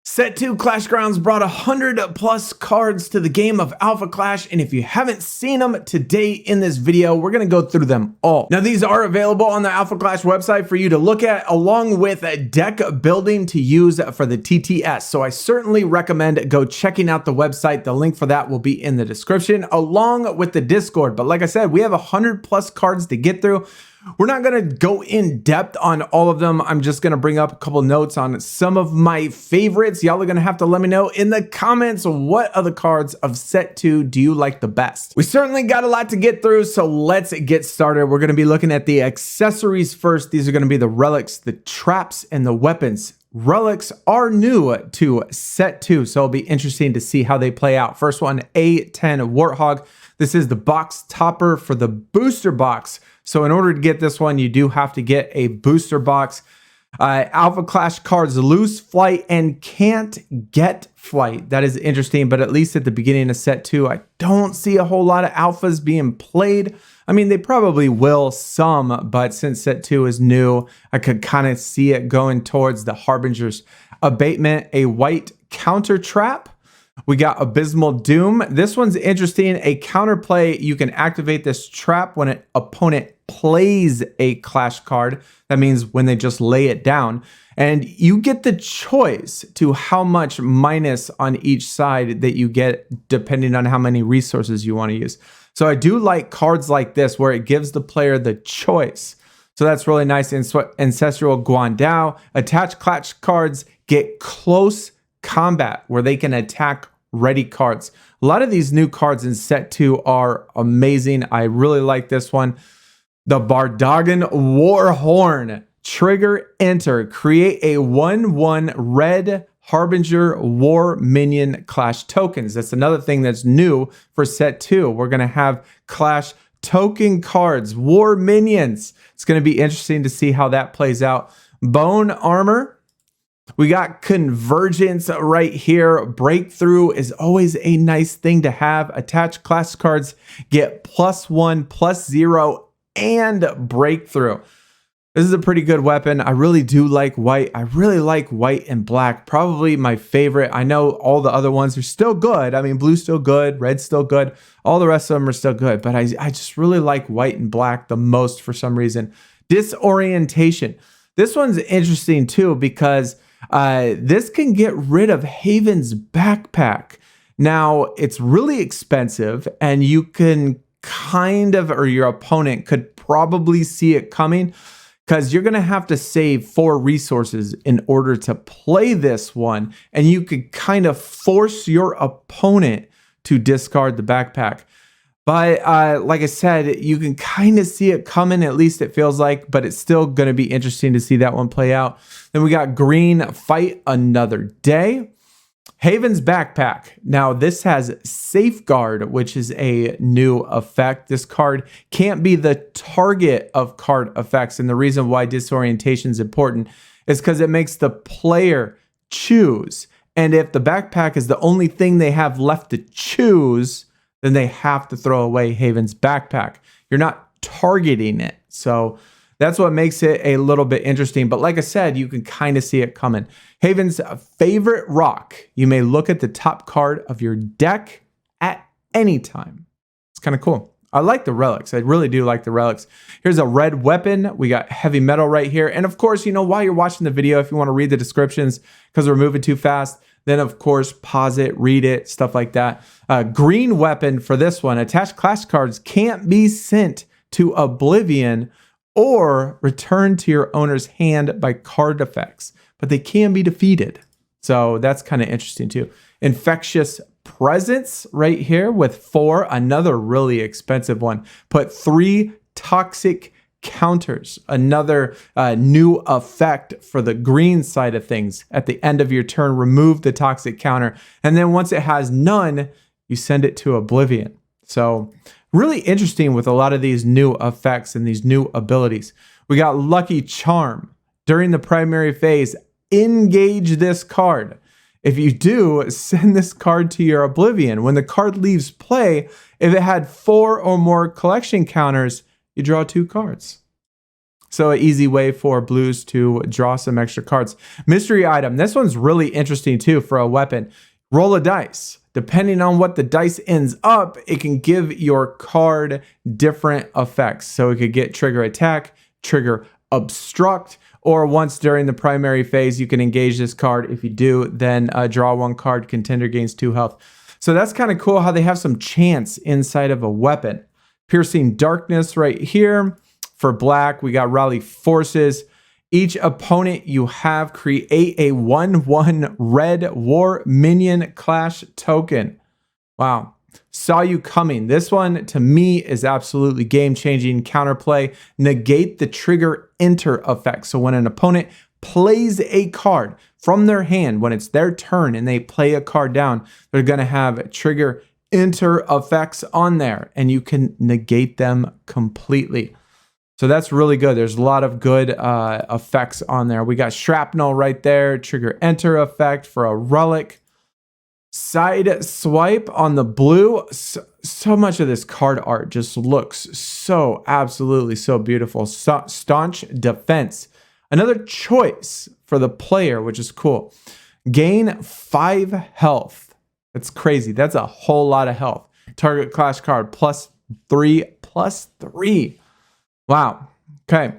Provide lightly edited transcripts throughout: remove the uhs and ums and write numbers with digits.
Set 2 Clashgrounds brought 100 plus cards to the game of Alpha Clash, and if you haven't seen them today in this video, we're going to go through them all. Now, these are available on the Alpha Clash website for you to look at, along with a deck building to use for the TTS. So I certainly recommend go checking out the website. The link for that will be in the description, along with the Discord. But like I said, we have 100 plus cards to get through. We're not going to go in depth on all of them. I'm just going to bring up a couple notes on some of my favorites. Y'all are going to have to let me know in the comments what other cards of set 2 do you like the best. We certainly got a lot to get through, so let's get started. We're going to be looking at the accessories first. These are going to be the relics, the traps, and the weapons. Relics are new to set 2, so it'll be interesting to see how they play out. First one, A10 Warthog. This is the box topper for the booster box. So in order to get this one, you do have to get a booster box. Alpha Clash cards lose flight and can't get flight. That is interesting, but at least at the beginning of set 2, I don't see a whole lot of alphas being played. I mean, they probably will some, but since set 2 is new, I could kind of see it going towards the Harbinger's Abatement, a white counter trap. We got Abysmal Doom. This one's interesting. A counterplay, you can activate this trap when an opponent plays a Clash card. That means when they just lay it down. And you get the choice to how much minus on each side that you get depending on how many resources you want to use. So I do like cards like this where it gives the player the choice. So that's really nice. Ancestral Guandao. Attached Clash cards get close combat where they can attack ready cards. A lot of these new cards in set 2 are amazing. I really like this one. The Bardagan Warhorn. Trigger, enter, create a 1/1 red Harbinger War Minion Clash tokens. That's another thing that's new for set 2. We're going to have Clash token cards, War Minions. It's going to be interesting to see how that plays out. Bone Armor. We got Convergence right here. Breakthrough is always a nice thing to have. Attached Clash cards get +1, +0, and Breakthrough. This is a pretty good weapon. I really do like white. I really like white and black. Probably my favorite. I know all the other ones are still good. I mean, blue's still good. Red's still good. All the rest of them are still good. But I just really like white and black the most for some reason. Disorientation. This one's interesting too because this can get rid of Haven's backpack. Now, it's really expensive and you can kind of, or your opponent could probably see it coming because you're going to have to save 4 resources in order to play this one. And you could kind of force your opponent to discard the backpack. But like I said, you can kind of see it coming, at least it feels like, but it's still going to be interesting to see that one play out. Then we got green, Fight Another Day. Haven's Backpack. Now this has Safeguard, which is a new effect. This card can't be the target of card effects. And the reason why disorientation is important is because it makes the player choose. And if the backpack is the only thing they have left to choose, then they have to throw away Haven's Backpack. You're not targeting it. So that's what makes it a little bit interesting. But like I said, you can kind of see it coming. Haven's Favorite Rock. You may look at the top card of your deck at any time. It's kind of cool. I like the relics. I really do like the relics. Here's a red weapon. We got heavy metal right here. And of course, you know, while you're watching the video, if you want to read the descriptions because we're moving too fast, then of course, pause it, read it, stuff like that. Green weapon for this one. Attached Clash cards can't be sent to Oblivion or returned to your owner's hand by card effects, but they can be defeated. So that's kind of interesting too. Infectious Presence right here with 4, another really expensive one. Put 3 toxic counters, another new effect for the green side of things. At the end of your turn, remove the toxic counter. And then once it has none, you send it to Oblivion. So really interesting with a lot of these new effects and these new abilities. We got Lucky Charm. During the primary phase, engage this card. If you do, send this card to your Oblivion. When the card leaves play, if it had 4 or more collection counters, you draw 2 cards. So an easy way for blues to draw some extra cards. Mystery item. This one's really interesting too for a weapon. Roll a dice. Depending on what the dice ends up, it can give your card different effects. So it could get trigger attack, trigger obstruct, or once during the primary phase, you can engage this card. If you do, then draw 1 card, contender gains 2 health. So that's kind of cool how they have some chance inside of a weapon. Piercing darkness right here. For black, we got rally forces. Each opponent you have create a 1/1 red war minion clash token. Wow. Saw you coming. This one to me is absolutely game-changing. Counterplay, negate the trigger enter effect. So when an opponent plays a card from their hand, when it's their turn and they play a card down, they're going to have trigger enter effects on there and you can negate them completely. So that's really good. There's a lot of good effects on there. We got shrapnel right there, trigger enter effect for a relic. Side swipe on the blue. So much of this card art just looks so absolutely so beautiful. Staunch defense. Another choice for the player, which is cool. Gain 5 health. That's crazy. That's a whole lot of health. Target clash card +3/+3. Wow. Okay.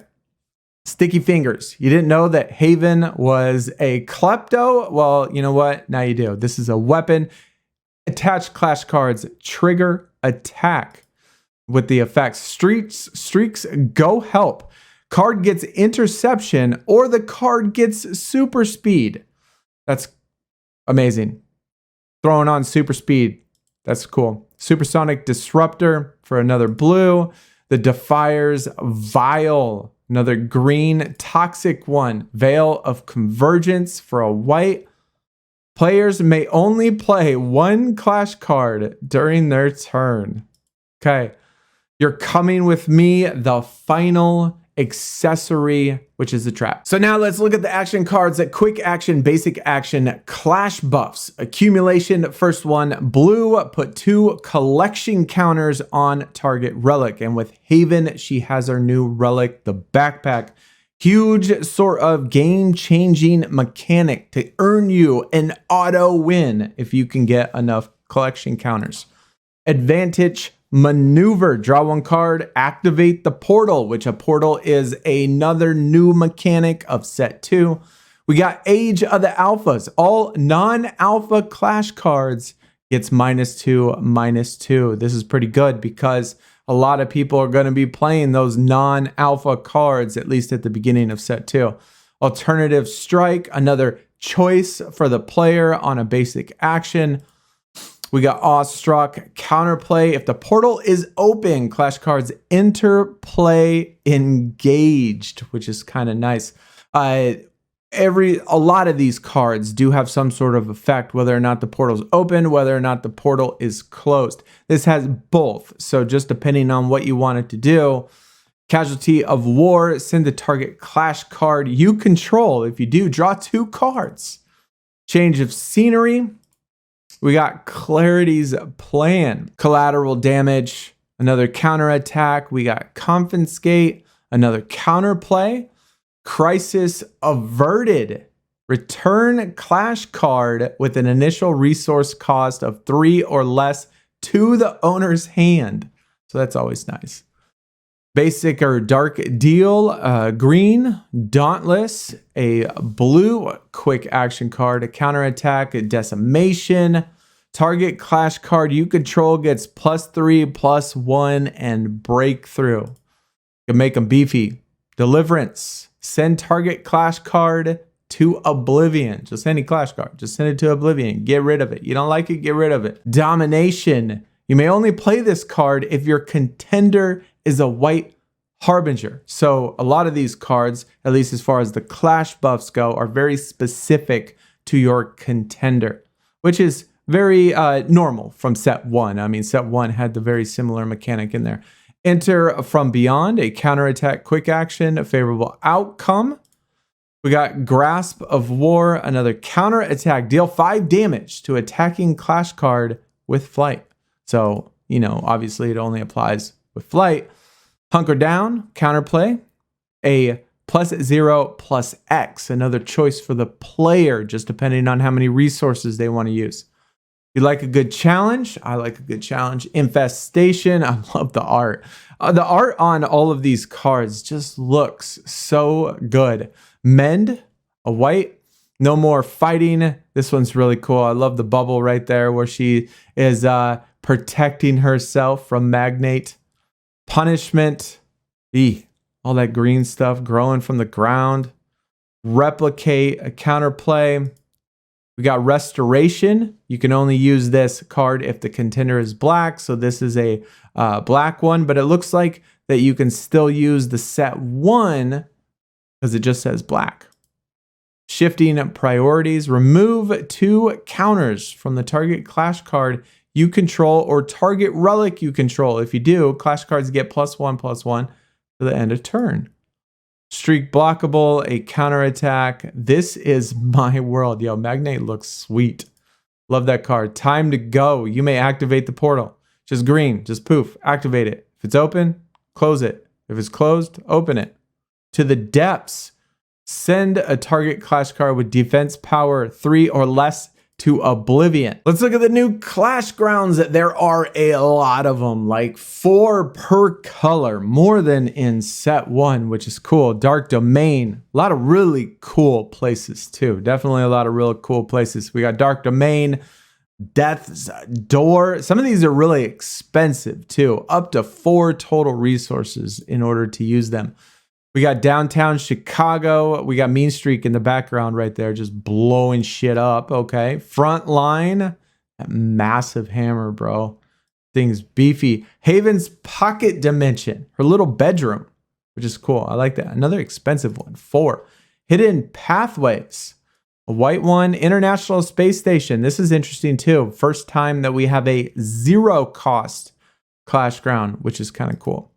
Sticky fingers. You didn't know that Haven was a klepto? Well, you know what? Now you do. This is a weapon. Attach clash cards. Trigger attack with the effects. Streaks go help. Card gets interception or the card gets super speed. That's amazing. Throwing on super speed. That's cool. Supersonic disruptor for another blue. The Defier's Vial, another green toxic one. Veil of Convergence for a white. Players may only play 1 clash card during their turn. Okay, you're coming with me, the final accessory, which is the trap. So now let's look at the action cards. At quick action, basic action, clash buffs. Accumulation, first one, blue, put 2 collection counters on target relic. And with Haven, she has her new relic, the backpack. Huge sort of game-changing mechanic to earn you an auto win if you can get enough collection counters. Advantage maneuver, draw 1 card, activate the portal, which a portal is another new mechanic of set 2. We got Age of the Alphas. All non-alpha clash cards gets -2/-2. This is pretty good because a lot of people are going to be playing those non-alpha cards, at least at the beginning of set 2. Alternative strike, another choice for the player on a basic action. We got Awestruck, counterplay. If the portal is open, clash cards enter play engaged, which is kind of nice. A lot of these cards do have some sort of effect, whether or not the portal's open, whether or not the portal is closed. This has both. So just depending on what you want it to do. Casualty of War, send the target clash card you control. If you do, draw 2 cards. Change of scenery. We got Clarity's Plan, collateral damage, another counterattack. We got confiscate, another counterplay, crisis averted, return clash card with an initial resource cost of 3 or less to the owner's hand. So that's always nice. Basic or dark deal, green, dauntless, a blue quick action card, a counterattack, a decimation. Target clash card you control gets +3/+1 and breakthrough. You can make them beefy. Deliverance, send target clash card to oblivion. Just any clash card, just send it to oblivion. Get rid of it. You don't like it, get rid of it. Domination, you may only play this card if your contender is a white harbinger. So a lot of these cards, at least as far as the clash buffs go, are very specific to your contender, which is very normal from set 1. I mean, set 1 had the very similar mechanic in there. Enter from beyond, a counterattack quick action, a favorable outcome. We got Grasp of War, another counterattack, deal 5 damage to attacking clash card with flight. So, you know, obviously it only applies with flight. Hunker down, counterplay. a +0/+X, another choice for the player, just depending on how many resources they want to use. You like a good challenge? I like a good challenge. Infestation, I love the art. The art on all of these cards just looks so good. Mend, a white, no more fighting. This one's really cool. I love the bubble right there where she is protecting herself from Magnate. Punishment, all that green stuff growing from the ground. Replicate, a counterplay. We got Restoration. You can only use this card if the contender is black. So this is a black one, but it looks like that you can still use the set 1 because it just says black. Shifting priorities. Remove 2 counters from the target Clash card you control or target relic you control. If you do, Clash cards get +1/+1 to the end of turn. Streak blockable, a counterattack. This is my world. Yo, Magnate looks sweet. Love that card. Time to go. You may activate the portal. Just green, just poof, activate it. If it's open, close it. If it's closed, open it. To the depths. Send a target Clash card with defense power 3 or less to oblivion. Let's look at the new Clashgrounds. There are a lot of them, like 4 per color, more than in set 1, which is cool. Dark Domain, a lot of really cool places too. Definitely a lot of real cool places. We got Dark Domain, Death's Door. Some of these are really expensive too, up to 4 total resources in order to use them. We got Downtown Chicago. We got Mean Streak in the background right there, just blowing shit up. Okay. Frontline. That massive hammer, bro. Thing's beefy. Haven's Pocket Dimension. Her little bedroom, which is cool. I like that. Another expensive one. 4. Hidden Pathways. A white one. International Space Station. This is interesting too. First time that we have a 0 cost Clash Ground, which is kind of cool.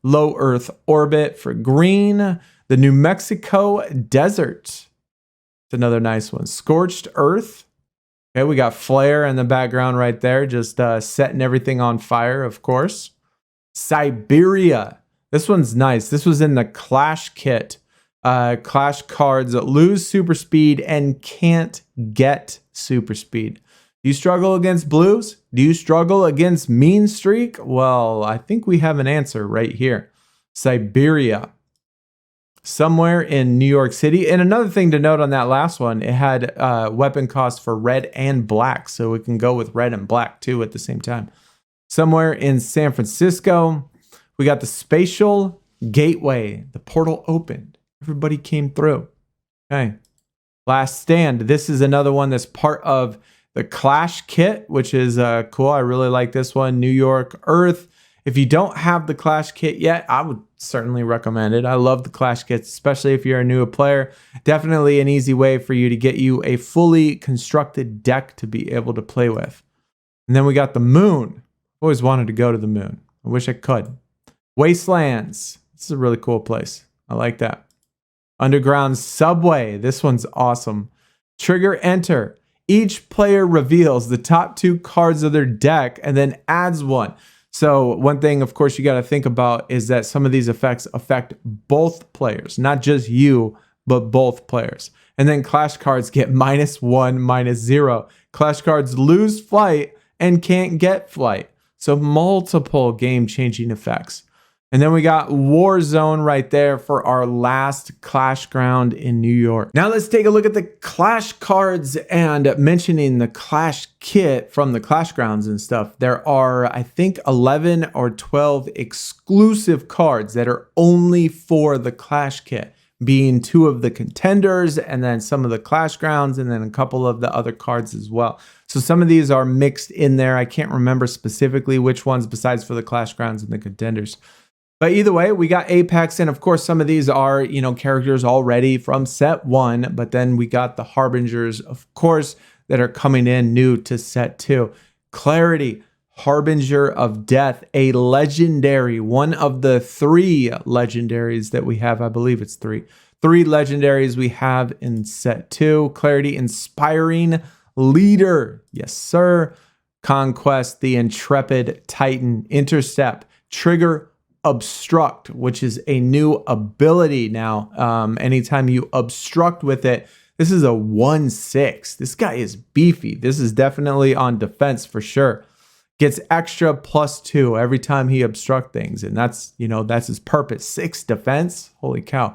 Low Earth Orbit for green. The New Mexico Desert. It's another nice one. Scorched Earth. Okay, we got Flare in the background right there, just setting everything on fire, of course. Siberia. This one's nice. This was in the Clash kit. Clash cards lose super speed and can't get super speed. Do you struggle against blues? Do you struggle against Mean Streak? Well, I think we have an answer right here. Siberia. Somewhere in New York City. And another thing to note on that last one, it had weapon costs for red and black. So it can go with red and black too at the same time. Somewhere in San Francisco. We got the Spatial Gateway. The portal opened. Everybody came through. Okay. Last Stand. This is another one that's part of the Clash kit, which is cool. I really like this one. New York Earth. If you don't have the Clash kit yet, I would certainly recommend it. I love the Clash kits, especially if you're a newer player. Definitely an easy way for you to get you a fully constructed deck to be able to play with. And then we got the Moon. Always wanted to go to the Moon. I wish I could. Wastelands. This is a really cool place. I like that. Underground Subway. This one's awesome. Trigger Enter. Each player reveals the top 2 cards of their deck and then adds one. So one thing, of course, you got to think about is that some of these effects affect both players, not just you, but both players. And then Clash cards get -1, -0. Clash cards lose flight and can't get flight. So multiple game-changing effects. And then we got Warzone right there for our last Clash ground in New York. Now let's take a look at the Clash cards and mentioning the Clash kit from the Clash grounds and stuff. There are, I think, 11 or 12 exclusive cards that are only for the Clash kit, being 2 of the contenders and then some of the Clash grounds and then a couple of the other cards as well. So some of these are mixed in there. I can't remember specifically which ones besides for the Clash grounds and the contenders. But either way, we got Apex, and of course, some of these are, characters already from set 1, but then we got the Harbingers, of course, that are coming in new to set 2. Clarity, Harbinger of Death, a legendary, one of the 3 legendaries that we have. I believe it's 3. 3 legendaries we have in set 2. Clarity, Inspiring Leader. Yes, sir. Conquest, the Intrepid Titan. Intercept, Trigger obstruct, which is a new ability now. Anytime you obstruct with it, this is a 1/6. This guy is beefy. This is definitely on defense for sure. Gets extra +2 every time he obstruct things, and that's, you know, that's his purpose. 6 defense. Holy cow.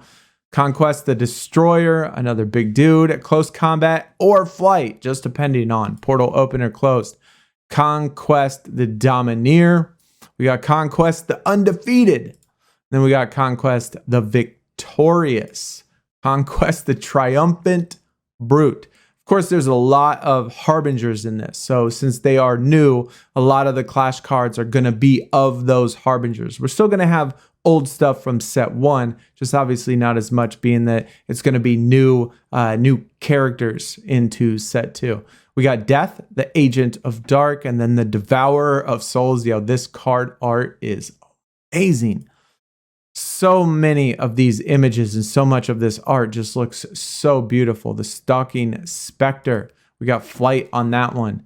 Conquest the Destroyer, another big dude. Close combat or flight, just depending on portal open or closed. Conquest the Domineer. We got Conquest the Undefeated. Then we got Conquest the Victorious. Conquest the Triumphant Brute. Of course, there's a lot of Harbingers in this. So since they are new, a lot of the Clash cards are going to be of those Harbingers. We're still going to have old stuff from set 1, just obviously not as much, being that it's going to be new characters into set 2. We got Death, the Agent of Dark, and then the Devourer of Souls. Yo, this card art is amazing. So many of these images and so much of this art just looks so beautiful. The Stalking Spectre. We got Flight on that one.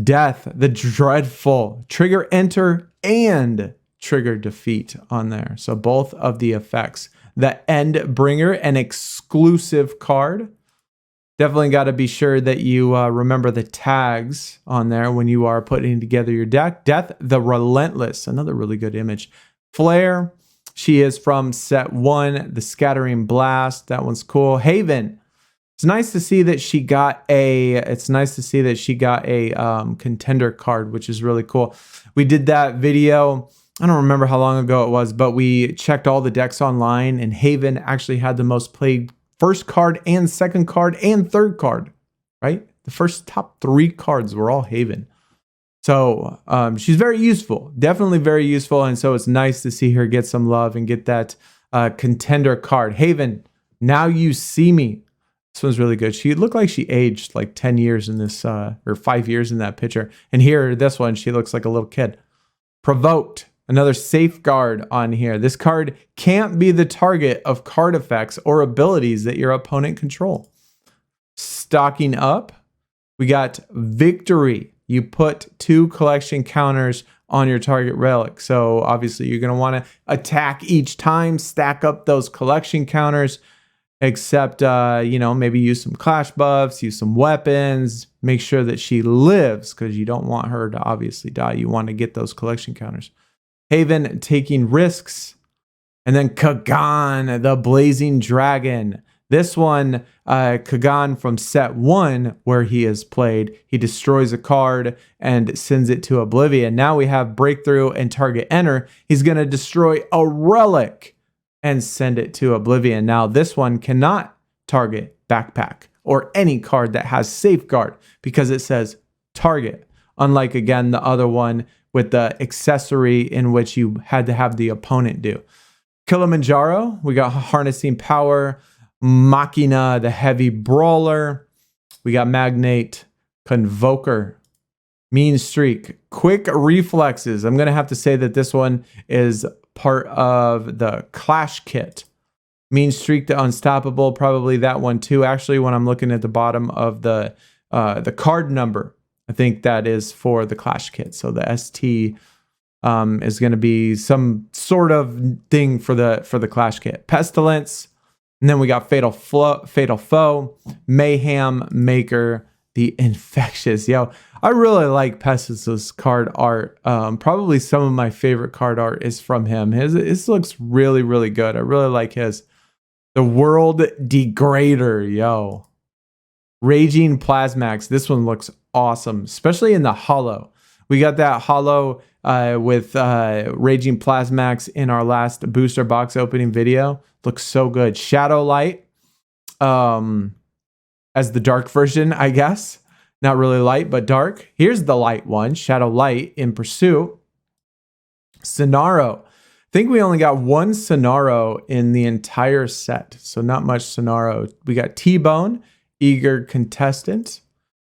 Death, the Dreadful. Trigger Enter and Trigger Defeat on there. So both of the effects. The Endbringer, an exclusive card. Definitely got to be sure that you remember the tags on there when you are putting together your deck. Death, the Relentless. Another really good image. Flare. She is from set 1, the Scattering Blast. That one's cool. Haven. It's nice to see that she got a contender card, which is really cool. We did that video, I don't remember how long ago it was, but we checked all the decks online, and Haven actually had the most played first card and second card and third card, right? The first top 3 cards were all Haven. So she's very useful, definitely very useful. And so it's nice to see her get some love and get that contender card. Haven, Now You See Me. This one's really good. She looked like she aged like 10 years in this, or 5 years in that picture. And here, this one, she looks like a little kid. Provoked, another safeguard on here. This card can't be the target of card effects or abilities that your opponent control. Stocking up, we got Victory. You put 2 collection counters on your target relic. So obviously you're going to want to attack each time, stack up those collection counters, except, you know, maybe use some clash buffs, use some weapons, make sure that she lives because you don't want her to obviously die. You want to get those collection counters. Haven, taking risks. And then Kagan, the Blazing Dragon. This one, Kagan from set 1, where he is played, he destroys a card and sends it to oblivion. Now we have Breakthrough and Target Enter. He's going to destroy a relic and send it to oblivion. Now this one cannot target Backpack or any card that has Safeguard because it says target. Unlike, again, the other one with the accessory in which you had to have the opponent do. Kilimanjaro, we got Harnessing Power. Machina, the Heavy Brawler. We got Magnate, Convoker, Mean Streak, Quick Reflexes. I'm going to have to say that this one is part of the Clash kit. Mean Streak, the Unstoppable, probably that one too. Actually, when I'm looking at the bottom of the card number, I think that is for the Clash kit. So the ST is going to be some sort of thing for the Clash kit. Pestilence. And then we got Fatal Foe, Mayhem Maker, the Infectious. Yo, I really like Pestilence's card art. Probably some of my favorite card art is from him. His looks really, really good. I really like his. The World Degrader, yo. Raging Plasmax. This one looks awesome, especially in the holo. We got that holo with Raging Plasmax in our last booster box opening video. Looks so good. Shadow Light as the dark version, I guess. Not really light, but dark. Here's the light one. Shadow Light in Pursuit. Sonaro. I think we only got 1 Sonaro in the entire set. So not much Sonaro. We got T-Bone, Eager Contestant.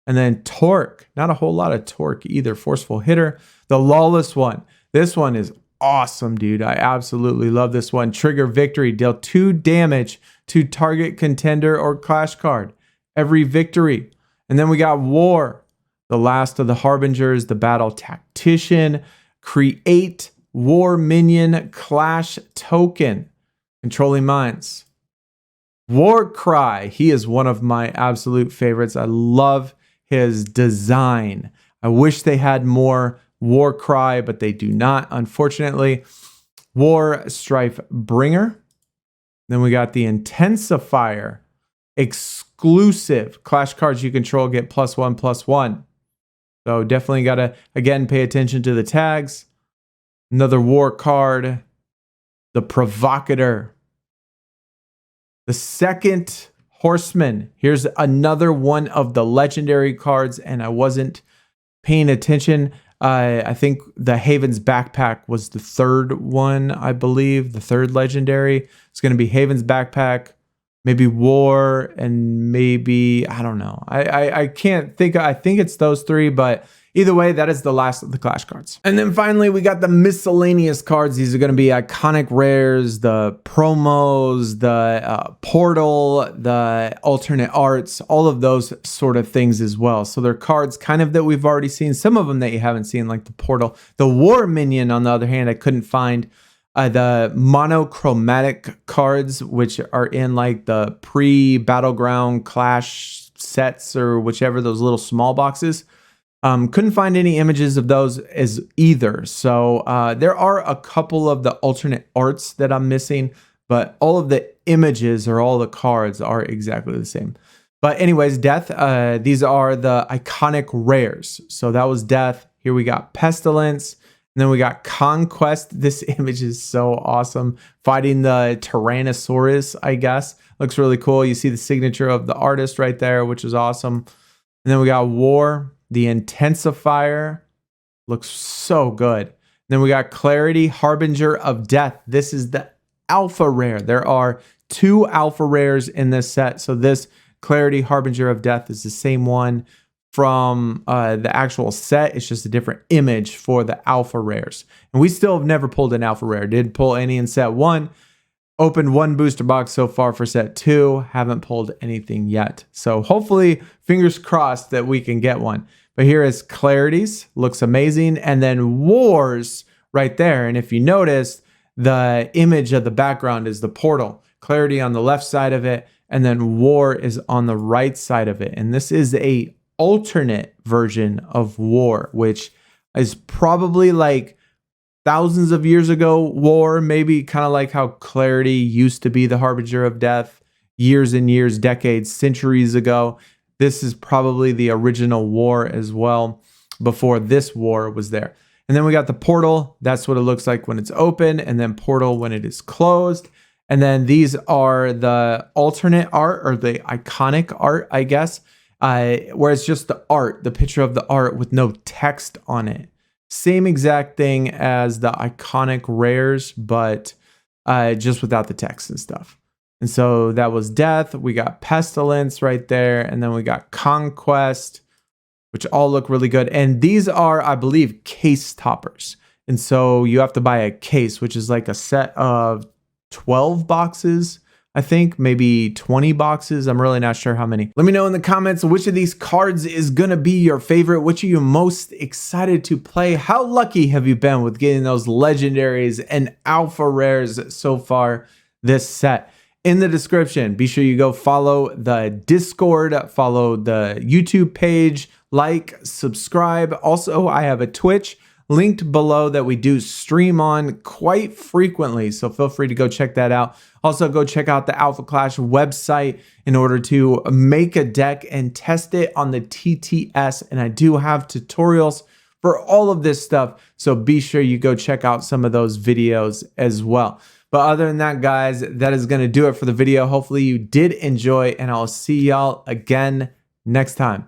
And then Torque. Not a whole lot of Torque either. Forceful Hitter. The Lawless one. This one is awesome, dude. I absolutely love this one. Trigger Victory. Deal 2 damage to target contender or clash card. Every victory. And then we got War. The last of the Harbingers. The Battle Tactician. Create War Minion Clash Token, Controlling Minds. War Cry, he is one of my absolute favorites. I love his design. I wish they had more War Cry, but they do not, unfortunately. War Strife Bringer. Then we got the Intensifier. Exclusive Clash cards you control get +1/+1. So definitely got to, again, pay attention to the tags. Another war card. The Provocateur. The Second Horseman. Here's another one of the legendary cards, and I wasn't paying attention. I think the Haven's Backpack was the third one, I believe. The third legendary. It's going to be Haven's Backpack, maybe War, and maybe, I don't know. I can't think. I think it's those three, but either way, that is the last of the Clash cards. And then finally, we got the miscellaneous cards. These are going to be iconic rares, the promos, the portal, the alternate arts, all of those sort of things as well. So they're cards kind of that we've already seen, some of them that you haven't seen, like the portal. The War Minion, on the other hand, I couldn't find. The monochromatic cards, which are in like the pre-Battleground Clash sets or whichever, those little small boxes. Couldn't find any images of those as either. So there are a couple of the alternate arts that I'm missing, but all of the images or all the cards are exactly the same. But anyways, Death, these are the iconic rares. So that was Death. Here we got Pestilence. And then we got Conquest. This image is so awesome. Fighting the Tyrannosaurus, I guess. Looks really cool. You see the signature of the artist right there, which is awesome. And then we got War. The Intensifier. Looks so good. And then we got Clarity, Harbinger of Death. This is the alpha rare. There are 2 alpha rares in this set. So this Clarity, Harbinger of Death is the same one from the actual set. It's just a different image for the alpha rares. And we still have never pulled an alpha rare. Did pull any in set 1. Opened 1 booster box so far for set 2. Haven't pulled anything yet. So hopefully, fingers crossed that we can get one. But here is Clarities. Looks amazing. And then Wars right there. And if you notice, the image of the background is the portal. Clarity on the left side of it. And then War is on the right side of it. And this is a alternate version of War, which is probably like thousands of years ago War, maybe kind of like how Clarity used to be the Harbinger of Death years and years, decades, centuries ago. This is probably the original War as well, before this War was there. And then we got the portal. That's what it looks like when it's open, and then portal when it is closed. And then these are the alternate art, or the iconic art, I guess, where it's just the art, the picture of the art with no text on it. Same exact thing as the iconic rares, but just without the text and stuff. And so that was Death. We got Pestilence right there. And then we got Conquest, which all look really good. And these are, I believe, case toppers. And so you have to buy a case, which is like a set of 12 boxes, I think, maybe 20 boxes. I'm really not sure how many. Let me know in the comments which of these cards is going to be your favorite. Which are you most excited to play? How lucky have you been with getting those legendaries and alpha rares so far this set? In the description, be sure you go follow the Discord, follow the YouTube page, like, subscribe. Also, I have a Twitch linked below that we do stream on quite frequently, so feel free to go check that out. Also, go check out the Alpha Clash website in order to make a deck and test it on the TTS, and I do have tutorials for all of this stuff, so be sure you go check out some of those videos as well. But other than that, guys, that is going to do it for the video. Hopefully you did enjoy, and I'll see y'all again next time.